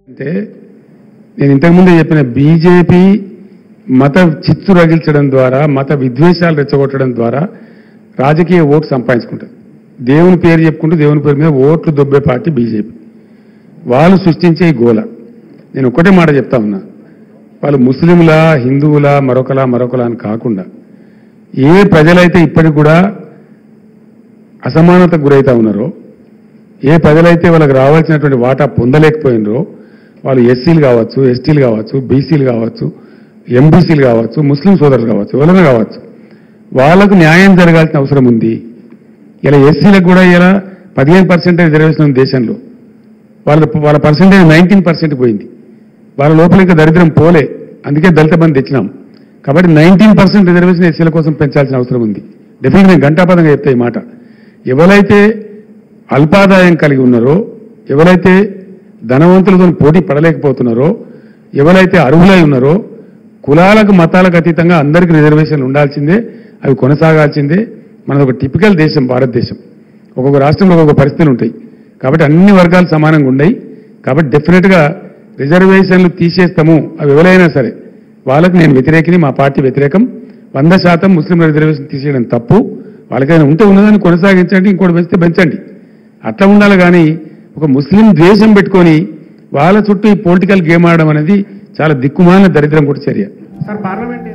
అంటే నేను ఇంతకుముందే చెప్పిన బీజేపీ మత చిత్తు రగిల్చడం ద్వారా మత విద్వేషాలు రెచ్చగొట్టడం ద్వారా రాజకీయ ఓటు సంపాదించుకుంటారు. దేవుని పేరు చెప్పుకుంటూ దేవుని పేరు మీద ఓట్లు దొబ్బే పార్టీ బీజేపీ. వాళ్ళు సృష్టించే ఈ గోల. నేను ఒక్కటే మాట చెప్తా ఉన్నా, వాళ్ళు ముస్లింలా హిందువులా మరొకలా అని కాకుండా ఏ ప్రజలైతే ఇప్పటికి కూడా అసమానతకు గురైతా ఉన్నారో, ఏ ప్రజలైతే వాళ్ళకి రావాల్సినటువంటి వాటా పొందలేకపోయినరో, వాళ్ళు ఎస్సీలు కావచ్చు, ఎస్టీలు కావచ్చు, బీసీలు కావచ్చు, ఎంబీసీలు కావచ్చు, ముస్లిం సోదరులు కావచ్చు, ఎవరైనా కావచ్చు, వాళ్ళకు న్యాయం జరగాల్సిన అవసరం ఉంది. ఇలా ఎస్సీలకు కూడా ఇలా 15% రిజర్వేషన్ ఉంది దేశంలో. వాళ్ళ పర్సెంటేజ్ 19% పోయింది. వాళ్ళ లోపల ఇంకా దరిద్రం పోలే, అందుకే దళిత బంధు తెచ్చినాం. కాబట్టి 19% రిజర్వేషన్ ఎస్సీల కోసం పెంచాల్సిన అవసరం ఉంది. డెఫినెట్గా నేను ఘంటాపదంగా చెప్తా ఈ మాట. ఎవరైతే అల్పాదాయం కలిగి ఉన్నారో, ఎవరైతే ధనవంతులతో పోటీ పడలేకపోతున్నారో, ఎవరైతే అర్హులై ఉన్నారో, కులాలకు మతాలకు అతీతంగా అందరికీ రిజర్వేషన్లు ఉండాల్సిందే, అవి కొనసాగాల్సిందే. మనది ఒక టిపికల్ దేశం భారతదేశం. ఒక్కొక్క రాష్ట్రంలో ఒక్కొక్క పరిస్థితులు ఉంటాయి. కాబట్టి అన్ని వర్గాలు సమానంగా ఉన్నాయి. కాబట్టి డెఫినెట్గా రిజర్వేషన్లు తీసేస్తాము, అవి ఎవరైనా సరే. వాళ్ళకి నేను వ్యతిరేకిని, మా పార్టీ వ్యతిరేకం. 100% ముస్లింల రిజర్వేషన్ తీసేయడం తప్పు. వాళ్ళకైనా ఉంటే ఉన్నదాన్ని కొనసాగించండి, ఇంకోటి పెంచితే పెంచండి, అట్లా ఉండాలి. కానీ ఒక ముస్లిం ద్వేషం పెట్టుకొని వాళ్ళ చుట్టూ ఈ పొలిటికల్ గేమ్ ఆడడం అనేది చాలా దిక్కుమాలిన దరిద్రం కూడా చర్య. Sir parliament